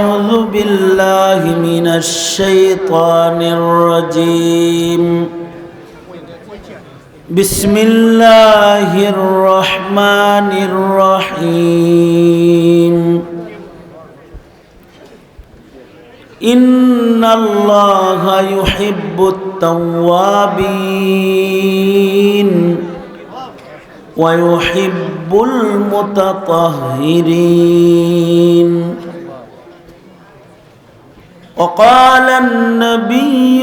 أعوذ بالله من الشيطان الرجيم. بسم الله الرحمن الرحيم. إن الله يحب التوابين ويحب المتطهرين. وقال النبي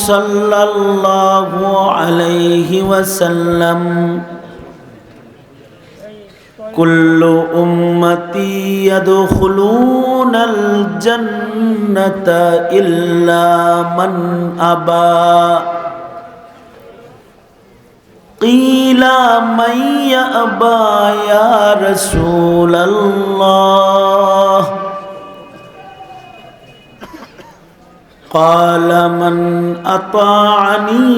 صلى الله عليه وسلم: كل أمتي يدخلون الجنة إلا من أبى. قيل: من يأبى يا رسول الله؟ قال: من أطاعني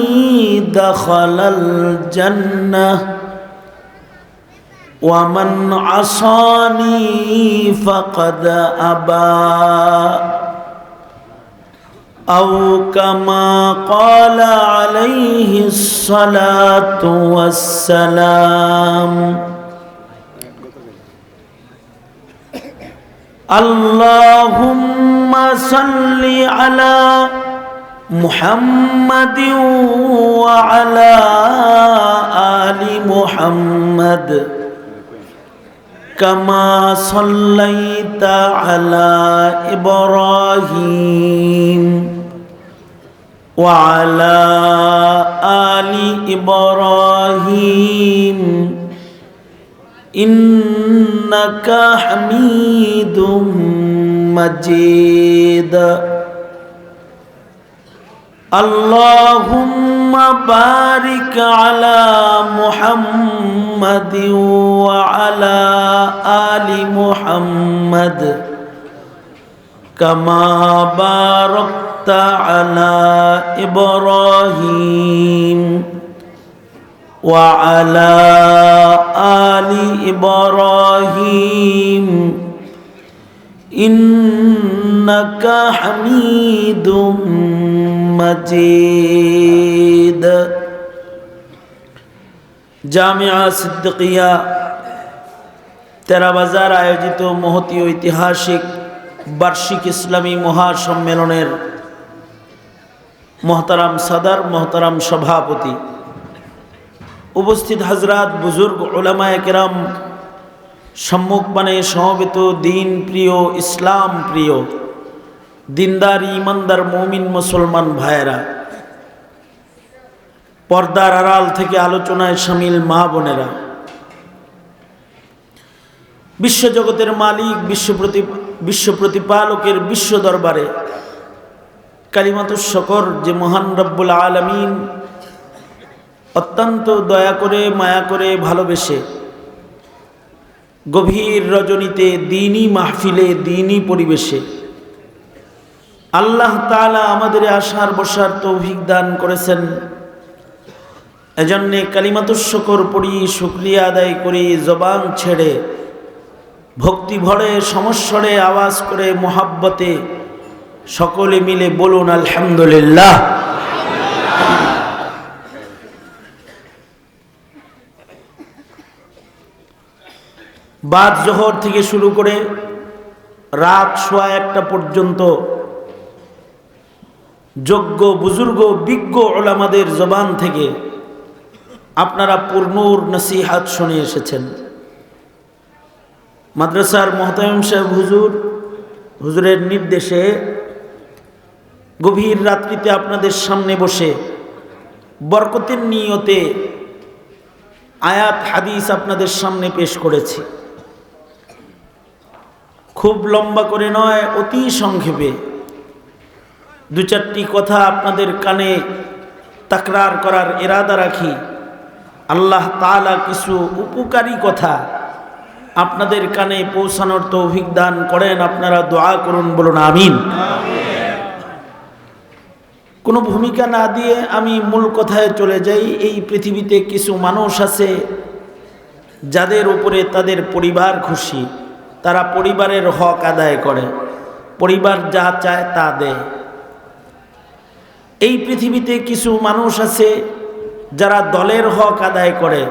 دخل الجنة ومن عصاني فقد أبى. أو كما قال عليه الصلاة والسلام. اللهم صل على محمد وعلى آل محمد كما صليت على إبراهيم وعلى آل إبراهيم إنك حميد مجيد. اللهم بارك على محمد وعلى آل محمد كما باركت على إبراهيم وعلى آل إبراهيم إنك حميد مجيد. জামিয়া সিদ্দিকিয়া তেরাবাজার আয়োজিত মহতী ঐতিহাসিক বার্ষিক ইসলামী মহাসম্মেলনের মোহতারাম সাদার, মোহতারাম সভাপতি, উপস্থিত হযরত, বুজুর্গ, উলামায়ে কেরাম, সম্মুখপানে সমবেত দিন প্রিয়, ইসলাম প্রিয়, দিনদার, ইমানদার মুমিন মুসলমান ভাইয়েরা, পর্দার আড়াল থেকে আলোচনায় শামিল মা বোনেরা, বিশ্বজগতের মালিক, বিশ্ব প্রতিপালকের বিশ্ব দরবারে কালিমাতুশ শুকর যে মহান রব্বুল আলামিন অত্যন্ত দয়া করে, মায়া করে, ভালোবেসে গভীর রজনীতে দ্বীনি মাহফিলে, দ্বীনি পরিবেশে আল্লাহ তাআলা আমাদের আসার বসার তৌফিক দান করেছেন। এজন্যে কালিমাতুশ শুকর পড়ি, শুকরিয়া আদায় করি, জবান ছেড়ে ভক্তি ভরে সমস্বরে আওয়াজ করে মোহাব্বতে সকলে মিলে বলুন আলহামদুলিল্লাহ। বাদ জোহর থেকে শুরু করে রাত 1:15 পর্যন্ত যোগ্য, বুজুর্গ, বিজ্ঞ উলামাদের জবান থেকে আপনারা পূর্ণর নসিহাত শুনে এসেছেন। মাদ্রাসার মোহতামিম সাহেব হুজুরের নির্দেশে গভীর রাত্রিতে আপনাদের সামনে বসে বরকতের নিয়তে আয়াত হাদিস আপনাদের সামনে পেশ করেছি। খুব লম্বা করে নয়, অতি সংক্ষেপে 2-4টি কথা আপনাদের কানে তাকরার করার ইরাদা রাখি। আল্লাহ তাআলা কিছু উপকারী কথা আপনাদের কানে পৌঁছানোর তৌফিক দান করেন। আপনারা দোয়া করুন, বলুন আমিন। কোনো ভূমিকা না দিয়ে আমি মূল কথায় চলে যাই। এই পৃথিবীতে কিছু মানুষ আছে যাদের উপরে তাদের পরিবার খুশি, তারা পরিবারের হক আদায় করে। পরিবার যা চায় তা দেয়। এই পৃথিবীতে কিছু মানুষ আছে যারা দলের হক আদায় করে,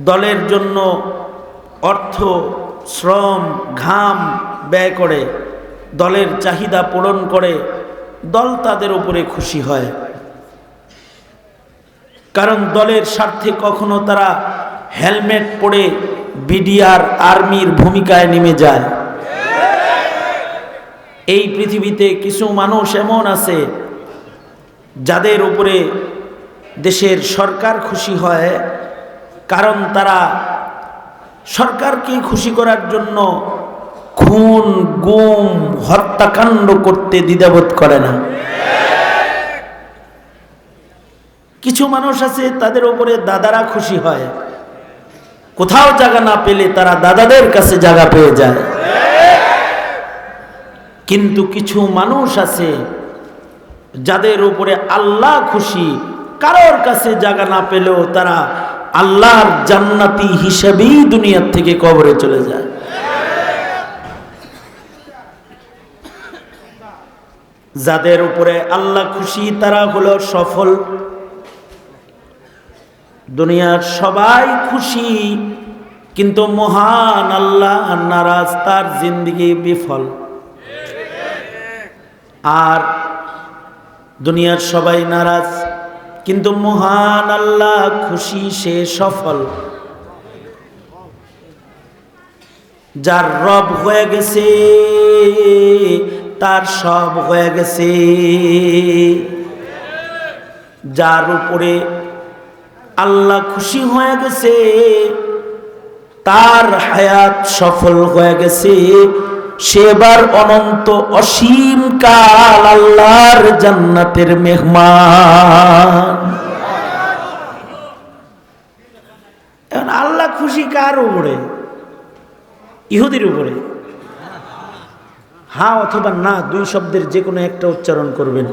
দলের জন্য অর্থ, শ্রম, ঘাম ব্যয় করে, দলের চাহিদা পূরণ করে, দল তাদের উপরে খুশি হয়। কারণ দলের স্বার্থে কখনো তারা হেলমেট পরে বিডিআর আর্মির ভূমিকায় নেমে যায়। এই পৃথিবীতে কিছু মানুষ এমন আছে যাদের উপরে দেশের সরকার খুশি হয়, কারণ তারা সরকারকে খুশি করার জন্য খুন, গুম, হত্যাকাণ্ড করতে দ্বিধাবোধ করে না। কিছু মানুষ আছে তাদের উপরে দাদারা খুশি হয়, কোথাও জায়গা না পেলে তারা দাদাদের কাছে জায়গা পেয়ে যায়। কিন্তু কিছু মানুষ আছে যাদের উপরে আল্লাহ খুশি, কারোর কাছে জায়গা না পেলেও তারা আল্লাহর জান্নাতি হিসেবেই দুনিয়ার থেকে কবরে চলে যায়। যাদের উপরে আল্লাহ খুশি তারা হলো সফল। দুনিয়ার সবাই খুশি, কিন্তু মহান আল্লাহ নারাজ, তার জিন্দেগি বিফল। আর দুনিয়ার সবাই নারাজ, কিন্তু মহান আল্লাহ খুশি, সে সফল। যার রব হয়ে গেছে তার সব হয়ে গেছে। যার উপরে আল্লাহ খুশি হয়ে গেছে তার হায়াত সফল হয়ে গেছে। সেবার অনন্ত অসীম কাল আল্লাহর জান্নাতের মেহমান। এখন আল্লাহ খুশি কার উপরে? ইহুদির উপরে? হ্যাঁ অথবা না, দুই শব্দের যে কোনো একটা উচ্চারণ করবেন।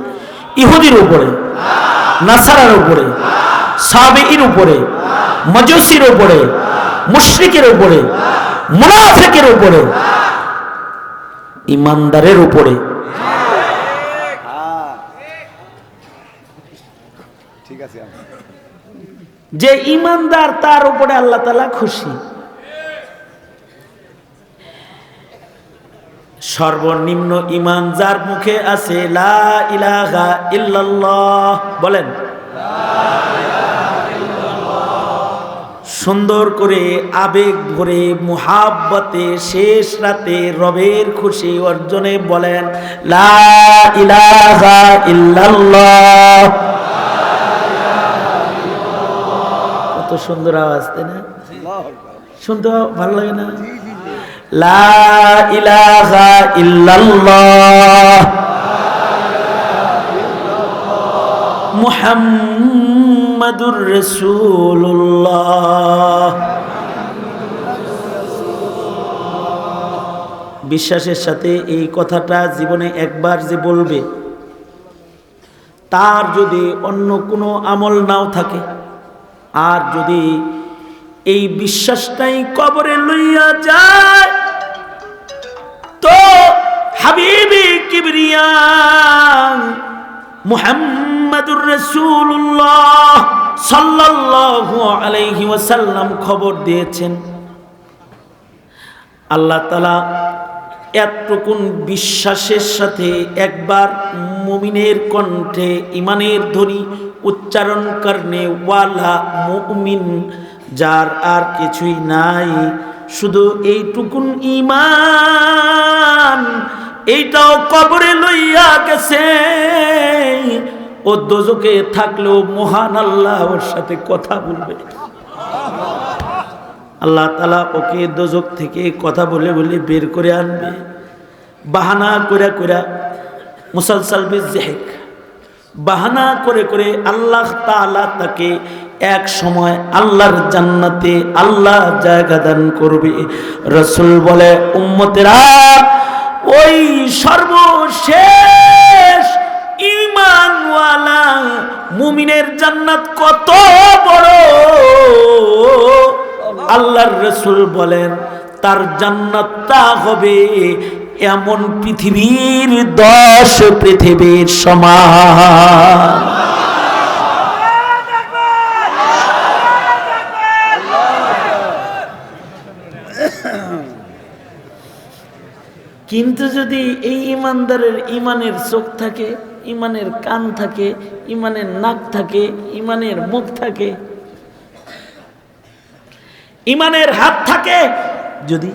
ইহুদির উপরে, নাসারার উপরে, সাবেঈর উপরে, মজুসির উপরে, মুশরিকের উপরে, মুনাফিকের উপরে, ইমানদারের উপরে। যে ইমানদার তার উপরে আল্লাহ তাআলা খুশি। সর্বনিম্ন ঈমান যার মুখে আছে লা ইলাহা ইল্লাল্লাহ, বলেন সুন্দর করে আবেগ ভরে মুহাব্বতে শেষ রাতে রবের খুশি অর্জনে বলেন লা ইলাহা ইল্লাল্লাহ। কত সুন্দর আওয়াজ, তাই না? শুনতে ভালো লাগে না? লা ইলাহা ইল্লাল্লাহ মুহাম্মাদুর রাসূলুল্লাহ। বিশ্বাসের সাথে এই কথাটা জীবনে একবার যে বলবে, তার যদি অন্য কোনো আমল নাও থাকে, আর যদি এই বিশ্বাসটাই কবরে লইয়া যায়, তো হাবিবি কিবরিয়া মুহাম্মাদুর রাসূলুল্লাহ সাল্লাল্লাহু আলাইহি ওয়াসাল্লাম খবর দিয়েছেন, আল্লাহ তাআলা এতটুকুন বিশ্বাসের সাথে একবার মুমিনের কণ্ঠে ইমানের ধ্বনি উচ্চারণ করনে ওয়ালা মুমিন, যার আর কিছুই নাই, শুধু এইটুকুন ঈমান, এইটাও কবরে লইয়া গেছে। ও দোজকে থাকলেও মহান আল্লাহ ওর সাথে কথা বলবে। আল্লাহ তাআলা ওকে দোজক থেকে কথা বলে বলে বের করে আনবে। বাহানা করে করে মুসালসাল বিযহিক, বাহানা করে করে আল্লাহ তাআলা তাকে এক সময় আল্লাহর জান্নাতে আল্লাহ জায়গা দান করবে। রাসূল বলে, উম্মতেরা, ওই সর্বশেষ ঈমানওয়ালা মুমিনের জান্নাত কত বড়! আল্লাহর রাসূল বলেন তার জান্নাতটা হবে এমন পৃথিবীর 10 পৃথিবীর সমান। কিন্তু যদি এই ইমানদারের ইমানের চোখ থাকে, ইমানের কান থাকে, ইমানের নাক থাকে, ইমানের মুখ থাকে, ইমানের হাত থাকে, যদি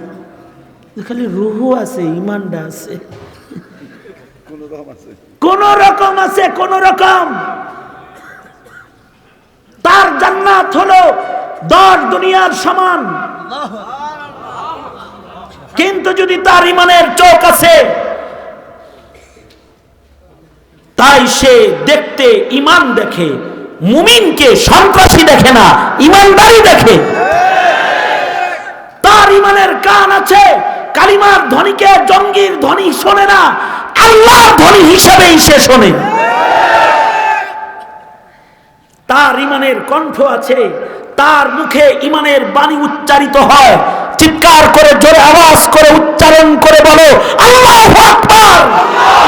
খালি রুহু আছে, ইমানটা আছে, কোন রকম আছে, কোন রকম, তার জান্নাত হলো 10 দুনিয়ার সমান। কিন্তু যদি তার ইমানের চোখ আছে, তাই সে দেখতে ইমান দেখে, মুমিনকে সন্ত্রাসী দেখে না, ইমানদারি দেখে। তার ইমানের কান আছে, কালিমার ধ্বনিকে জঙ্গির ধ্বনি শোনে না, আল্লাহর ধ্বনি হিসেবেই সে শোনে। তার ইমানের কণ্ঠ আছে, তার মুখে ইমানের বাণী উচ্চারিত হয়, চিৎকার করে জোরে আওয়াজ করে উচ্চারণ করে বলো আল্লাহু আকবার,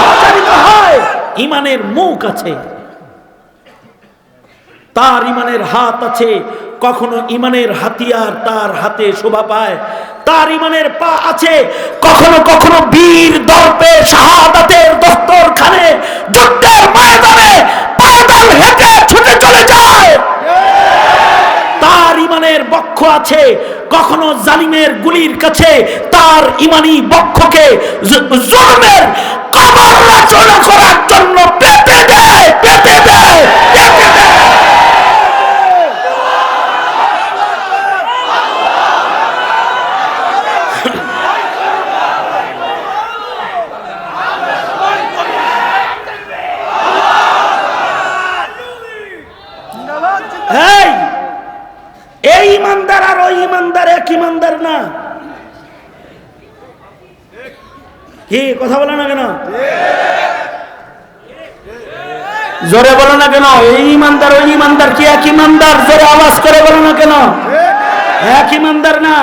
উচ্চারিত হয়। ইমানের মুখ আছে, তার ইমানের হাত আছে, কখনো ইমানের হাতিয়ার তার হাতে শোভা পায়। তার ইমানের পা আছে, কখনো কখনো বীর দর্পে শাহাদাতের দস্তরখানে যুদ্ধের ময়দানে পায়দল হেঁটে ছুটে চলে যায়। তার ইমানের বক্ষ আছে, কখনো জালিমের গুলির কাছে তার ইমানি বক্ষকে জুলুমের কবর রচনা করার জন্য পেতে দেয়, পেতে দেয়, পেতে দেয়। এই ইমানদার আর ওই ইমানদার এক ইমানদার না। কি কথা বলে না কেন? জোরে বলো না কেন? এই ইমানদার ওই ইমানদার কি এক ইমানদার? জোরে আওয়াজ করে বলো না কেন? এক ইমানদার না।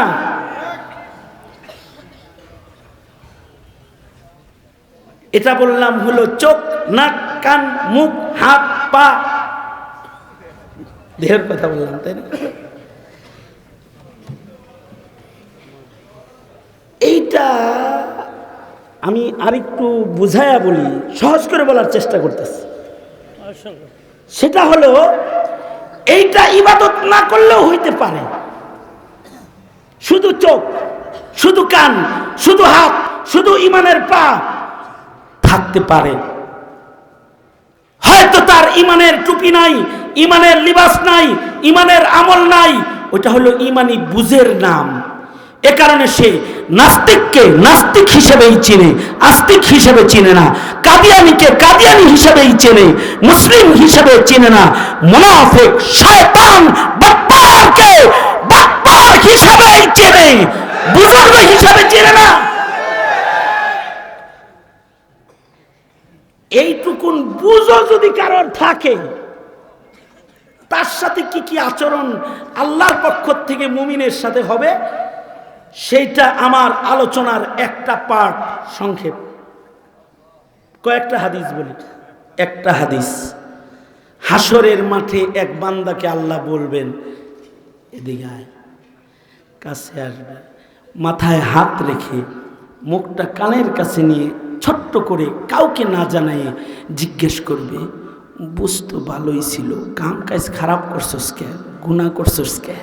এটা বললাম হলো চোখ, নাক, কান, মুখ, হাত, পা, দেহের কথা বললাম, তাই না? এইটা আমি আরেকটু বুঝায়া বলি, সহজ করে বলার চেষ্টা করতেছি। সেটা হলো এইটা ইবাদত না করলেও হইতে পারে। শুধু চোখ, শুধু কান, শুধু হাত, শুধু ইমানের পা থাকতে পারে। হয়তো তার ইমানের টুপি নাই, ইমানের লিবাস নাই, ইমানের আমল নাই, ওটা হলো ইমানি বুঝের নাম। এ কারণে সে নাস্তিককে নাস্তিক হিসেবেই চিনে, আস্তিক হিসেবে চিনে না। কাদিয়ানীকে কাদিয়ানী হিসেবেই চেনে, মুসলিম হিসেবে চিনে না। মুনাফিক, শয়তান, বাটপারকে বাটপার হিসেবেই চেনে, বুজুর্গ হিসেবে চিনে না। এইটুকুন বুঝো যদি কারোর থাকে, তার সাথে কি কি আচরণ আল্লাহর পক্ষ থেকে মুমিনের সাথে হবে, সেইটা আমার আলোচনার একটা পার্ট, সংক্ষেপ। কয়েকটা হাদিস বলি। একটা হাদিস, হাসরের মাঠে এক বান্দাকে আল্লাহ বলবেন, এদিকে আয়, কাছে আসবে, মাথায় হাত রেখে মুখটা কানের কাছে নিয়ে ছোট্ট করে কাউকে না জানায় জিজ্ঞেস করবে, বুঝতো ভালোই ছিল, কাম কাজ খারাপ করছস কে, গুনাহ করছস কে?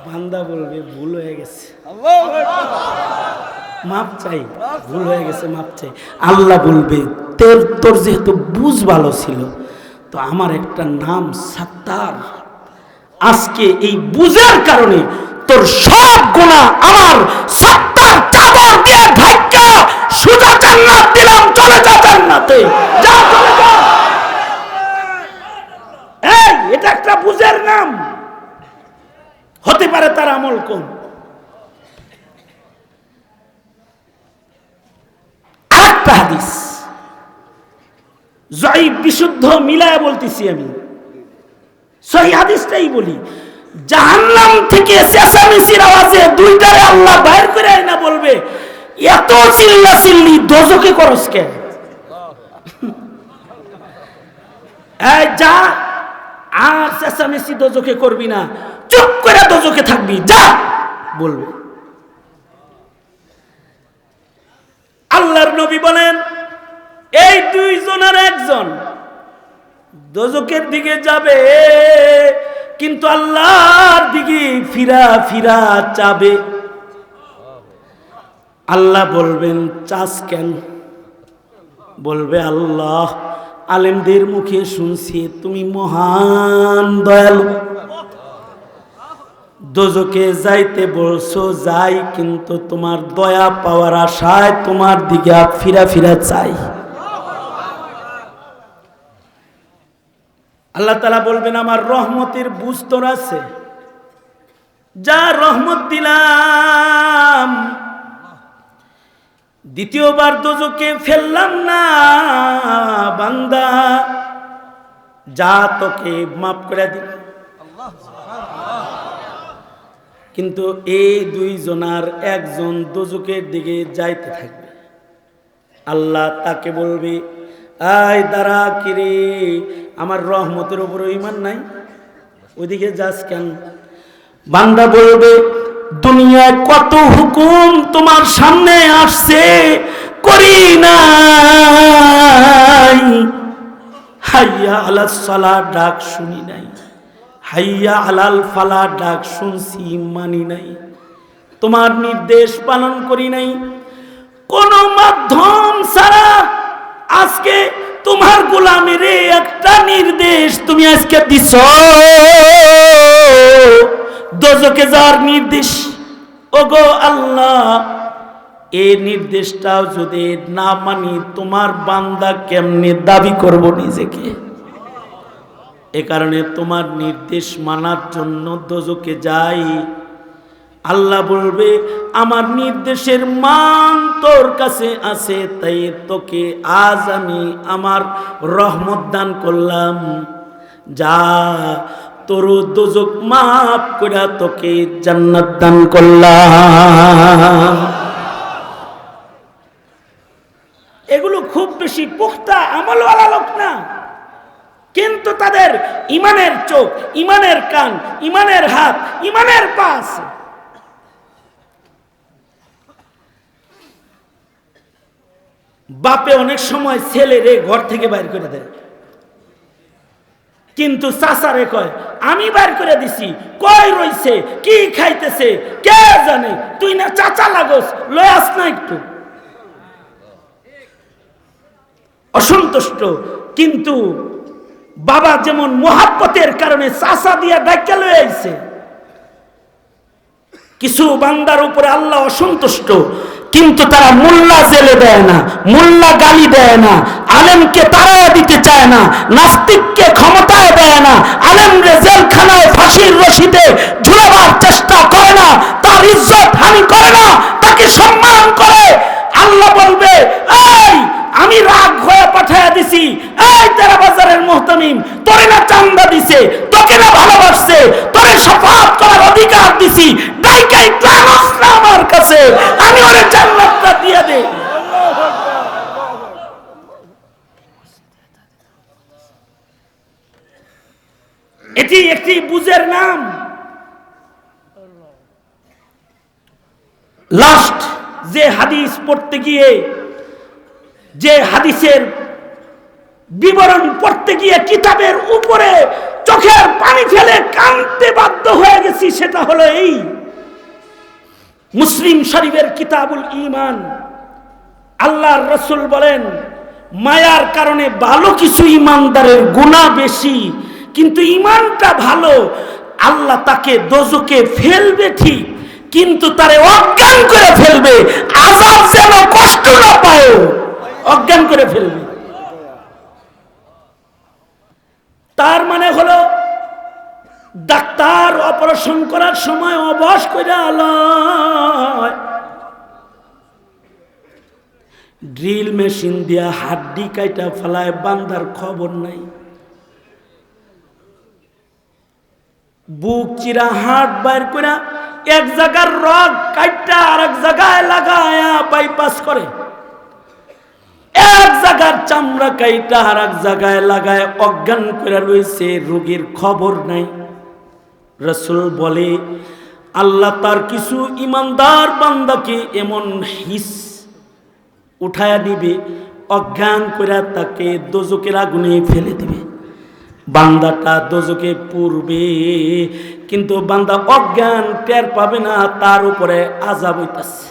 বান্দা বলবে ভুল হয়ে গেছে, মাপ চাই, ভুল হয়ে গেছে, মাপ চাই। আল্লাহ বলবে তোর যেহেতু বুঝ ভালো ছিল, তো আমার একটা নাম সাত্তার, আজকে এই বুঝের কারণে তোর সব গুনাহ আমার সাত্তার চাদর দিয়ে ঢাকা সুজা জান্নাত দিলাম, চলে যা জান্নাতে, যা চলে যা। এই এটা একটা বুঝের নাম। হতে পারে তার আমল কম। আরেকটা হাদিস, জয়ীফ বিশুদ্ধ মিলায় বলতেছি আমি, সহিহ হাদিসটাই বলি। জাহান্নাম থেকে চেঁচামেচির আওয়াজে দুইটারে আল্লাহ বাইর করে না বলবে, এত চিল্লা চিল্লি দোজকে করস কেন? এই যা, আর চেঁচামেচি দোজকে করবি না, চুপ করে দোজকে থাকবি, যা বলবে। আল্লাহর নবী বলেন, এই দুইজনের একজন দোজকের দিকে যাবে, কিন্তু আল্লাহর দিকে ফিরা ফিরা চাবে। আল্লাহ বলবেন, চাস কেন? বলবে, আল্লাহ, আলেমদের মুখে শুনছি তুমি মহান দয়ালু, দোজকে যাইতে বলছো যাই, কিন্তু তোমার দয়া পাওয়ার আশায় তোমার দিকে ফিরা ফিরা চাই। আল্লাহ তাআলা বলবেন, আমার রহমতের বুঝ তোর আছে, যা রহমত দিলাম, দ্বিতীয়বার দোজকে ফেললাম না বান্দা, যা তোকে মাফ করে দিল। কিন্তু এই দুইজনার একজন দোজকের দিকে যাইতে থাকবে। আল্লাহ তাকে বলবে, আয় দাঁড়া, কিরে, আমার রহমতের উপর ঈমান নাই, ওইদিকে যাস কেন? বান্দা বলবে, দুনিয়ায় কত হুকুম তোমার সামনে আসছে, করি নাই, হাইয়া আলাস সালাহ ডাক শুনি নাই, হাইয়া আলাল ফালা ডাক শুনছি মানি নাই, তোমার নির্দেশ পালন করি নাই, কোন মাধ্যম ছাড়া আজকে তোমার গোলামের একটা নির্দেশ তুমি আজকে দিছ, দোজকে যাওয়ার নির্দেশ। ওগো আল্লাহ, এই নির্দেশটাও যদি না মানি তোমার বান্দা কেমনে দাবি করব নিজেকে? এ কারণে তোমার নির্দেশ মানার জন্য দোজকে যাই। আল্লাহ বলবে, আমার নির্দেশের মান তোর কাছে আছে, তাই তোকে আজ আমি আমার রহমত দান করলাম, যা তোর দোজক মাফ করে তোকে জান্নাত দান করলাম। এগুলো খুব বেশি পুখতা আমলওয়ালা লোক না, কিন্তু তাদের ইমানের চোখ, ইমানের কান, ইমানের হাত, ইমানের পা আছে। বাপে অনেক সময় ছেলেরে ঘর থেকে বাইর করে দেয়, কিন্তু চাচারে কয় আমি বাইর করে দিছি, কই রইছে, কি খাইতেছে কে জানে, তুই না চাচা লাগোস, লয় আস না একটু। অসন্তুষ্ট, কিন্তু বাবা যেমন মোহাব্বতের কারণে চাচা দিয়া ডাক্কা লয়ে আইছে। কিছু বান্দার উপরে আল্লাহ অসন্তুষ্ট, কিন্তু তারা মোল্লা জেলে দেয় না, মোল্লা গালি দেয় না, আলেমকে তাড়া দিতে চায় না, নাস্তিককে ক্ষমতায় দেয় না, আলেমরে জেলখানায় ফাঁসির রশিতে ঝুলাবার চেষ্টা করে না, তার ইজ্জত হানি করে না, তাকে সম্মান করে। আল্লাহ বলবে, এই আমি রাগ হয়ে পাঠাইয়া দিছি, এই তেরা বাজারের মুহতামিম, তোরে না চান্দা দিছে, তোকে না ভালোবাসছে, তোরে শাফাআত করার অধিকার দিছি, ডাইকাই টানস না আমার কাছে, আমি ওরে জান্নাতটা দিয়ে দেই। এটি একটি বুঝের নাম। লাস্ট যে হাদিস পড়তে গিয়ে, যে হাদিসের বিবরণ পড়তে গিয়ে কিতাবের উপরে চোখের পানি ফেলে কাঁদতে বাধ্য হয়ে গেছি, সেটা হলো এই মুসলিম শরীফের কিতাবুল ঈমান। আল্লাহর রাসূল বলেন, মায়ার কারণে ভালো কিছু ঈমানদারের গুনাহ বেশি, কিন্তু ঈমানটা ভালো, আল্লাহ তাকে দোজকে ফেলবে ঠিক, কিন্তু তারে অজ্ঞান করে ফেলবে, আযাব যেন কষ্ট না পায়, অজ্ঞান করে ফেলবে। তার মানে হলো ডাক্তার অপারেশন করার সময় অবশ করে আলায়, ড্রিল মেশিন দিয়া হাড্ডি কাইটা ফেলায়, বান্দার খবর নাই। বুক চিরা হাট বাইর করে এক জায়গার রগ কাইটা আর এক জায়গায় লাগায়া বাইপাস করে, এক জায়গার চামড়া কাইটা আর এক জায়গায় লাগায় অজ্ঞান করে রয়েছে, রোগীর খবর নাই। রাসূল বলে আল্লাহ তার কিছু ইমানদার বান্দাকে এমন হিস উঠায়া দিবে, অজ্ঞান করে তাকে দোজকের আগুনে ফেলে দিবে। বান্দাটা দোজকে পূর্বে, কিন্তু বান্দা অজ্ঞান, টের পাবে না তার উপরে আযাব হইতাছে।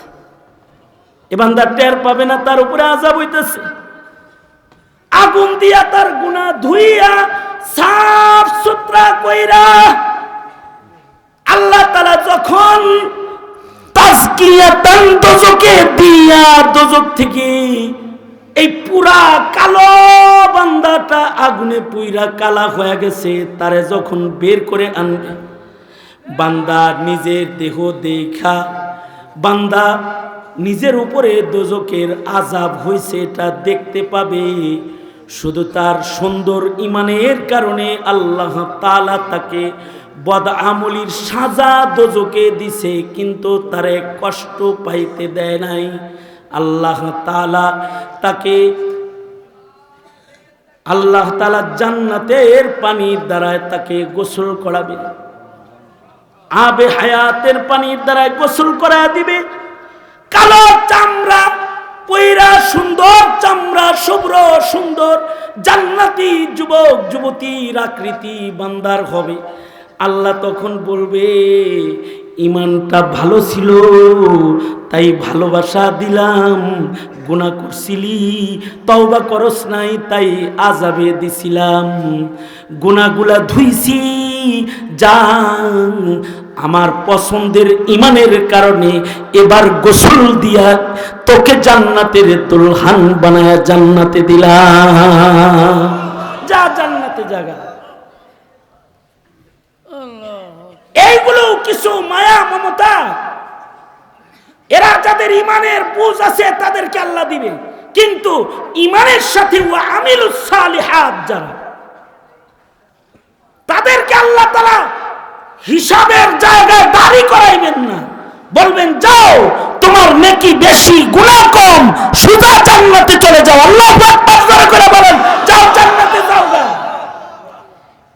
এ বান্দা টের পাবে না তার উপরে আযাব হইতাছে। আগুন দিয়া তার গুনাহ ধুইয়া সাফ সুতরা কইরা আল্লাহ তাআলা যখন তাজকিয়াতান দোজকে দিয়া দোজক থেকে এই পুরা কালো বান্দাটা আগুনে পুইরা কালা হয়ে গেছে, তারে যখন বের করে আনবে, বান্দা নিজের দেহ দেখা বান্দা নিজের উপরে দোজকের আযাব হয়েছে এটা দেখতে পাবে। শুধু তার সুন্দর ইমানের কারণে আল্লাহ তাআলা তাকে বদআমলির সাজা দোজকে দিছে, কিন্তু তারে কষ্ট পাইতে দেয় নাই। আল্লাহ তাআলা জান্নাতের পানির দ্বারায় তাকে গোসল করাবে, আবে হায়াতের পানির দ্বারায় গোসল করায় দিবে। কালো চামড়া পয়রা সুন্দর চামড়া, শুভ্র সুন্দর জান্নাতি যুবক যুবতীর আকৃতি বান্দার হবে। আল্লাহ তখন বলবে ইমানটা ভালো ছিল তাই ভালোবাসা দিলাম, গুনাহ করছিলি তওবা করস নাই তাই আযাবে দিছিলাম, গুনাহগুলা ধুইছি যা আমার পছন্দের ইমানের কারণে এবার গোসল দিয়া তোকে জান্নাতের দুলহান বানায়া জান্নাতে দিলাম, যা জান্নাতে জায়গা। এইগুলো কিছু মায়া মমতা, এরা যাদের ইমানের বুঝ আছে তাদেরকে আল্লাহ দিবে, কিন্তু ইমানের সাথে ওয়া আমিলুস সালিহাত যারা, তাদেরকে আল্লাহ তাআলা হিসাবের জায়গায় দাঁড়ি করাইবেন না, বলবেন যাও তোমার নেকি বেশি গুনাহ কম, সোজা জান্নাতে চলে যাও। আল্লাহু আকবার জোরে করে বলেন, যাও জান্নাতে যাও।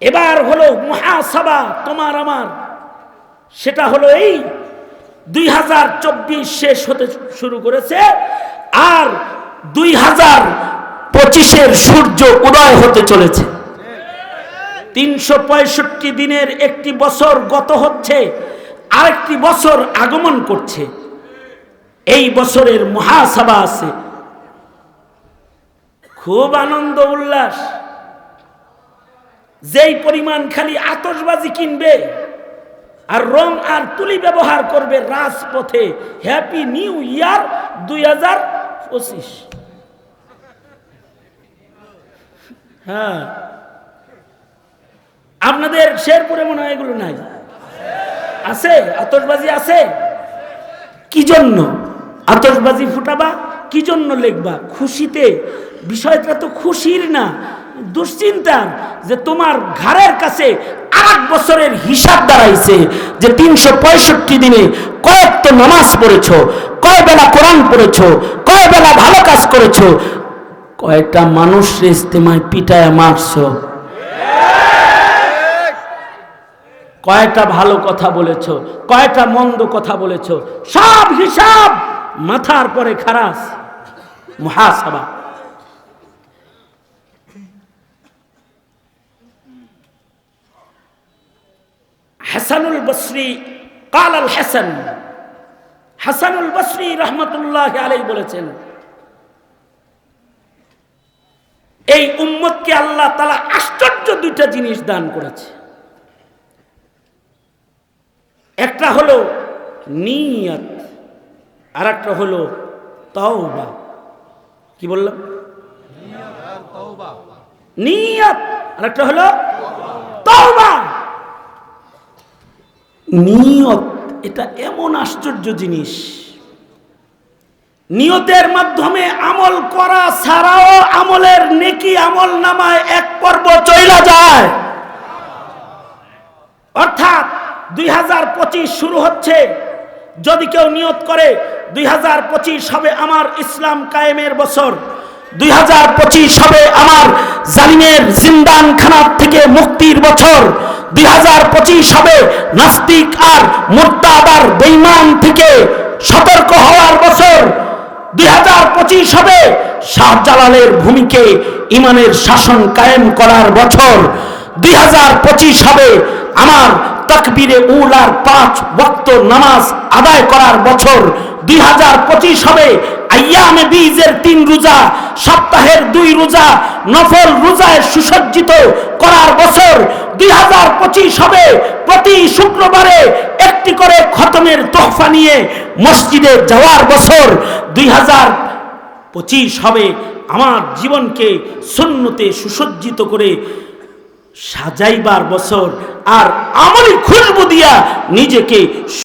এবার হলো মুহাসাবা তোমার আমার, সেটা হলো এই 2024 শেষ হতে শুরু করেছে আর 2025-এর সূর্য উদয় হতে চলেছে। 365 দিনের একটি বছর গত হচ্ছে, আরেকটি বছর আগমন করছে। এই বছরের মুহাসাবা আছে, খুব আনন্দ উল্লাস। যেই পরিমাণ খালি আতশবাজি কিনবে আর রং আর তুলি ব্যবহার করবে রাজপথে, হ্যাপি নিউ ইয়ার 2025। হ্যাঁ, আপনাদের শেরপুরে মনে হয় এগুলো নাই? আছে, আতশবাজি আছে। কি জন্য আতশবাজি ফুটাবা? কি জন্য লিখবা? খুশিতে। বিষয়টা তো খুশির না, দুশ্চিন্তার, যে তোমার ঘরের কাছে আরেক বছরের হিসাব দাঁড়াইছে, যে 365 দিনে কয়েক নামাজ পড়েছো, কয় বেলা কোরআন পড়েছো, কয় বেলা ভালো কাজ করেছো, কয়টা মানুষ ইস্তেমায় পিটায় মারছো, কয়টা ভালো কথা বলেছো, কয়টা মন্দ কথা বলেছো, সব হিসাব মাথার পরে খারাজ, মুহাসাবা। হাসানুল বসরি কাল আল হাসান, হাসানুল বসরি রহমতুল্লাহ আলাইহি বলেছেন, এই উম্মতকে আল্লাহ তাআলা আশ্চর্য দুইটা জিনিস দান করেছে। একটা হলো নিয়ত, আর একটা হলো তওবা। কি বললাম? নিয়ত, আর একটা হলো তওবা। নিয়ত এটা এমন আশ্চর্য জিনিস, নিয়তের মাধ্যমে আমল করা ছাড়াও আমলের নেকি আমল নামায় এক পর্ব চইলা যায়। অর্থাৎ 2025 শুরু হচ্ছে। যদি কেউ নিয়ত করে 2025 হবে আমার ইসলাম কায়েমের বছর, 2025 হবে আমার জালিমের জিন্দানখানা থেকে মুক্তির বছর, 2025 হবে নাস্তিক আর মুরতাদ আর বেঈমান থেকে সতর্ক হওয়ার বছর, 2025 হবে শাহজালালের ভূমিকে ইমানের শাসন কায়েম করার বছর, 2025 হবে আমার তাকবীরে উলার 5 ওয়াক্ত নামাজ আদায় করার বছর, 2025 হবে আইয়ামে বীজের 3 রোজা, সপ্তাহের 2 রোজা নফল রোজায় সুসজ্জিত করার বছর, 2025 হবে প্রতি শুক্রবারে একটি করে খতমের তোহফা নিয়ে মসজিদে যাওয়ার বছর, 2025 হবে আমার জীবনকে সুন্নতে সুসজ্জিত করে সাজাইবার বছর আর আমলি খুশবু দিয়া নিজেকে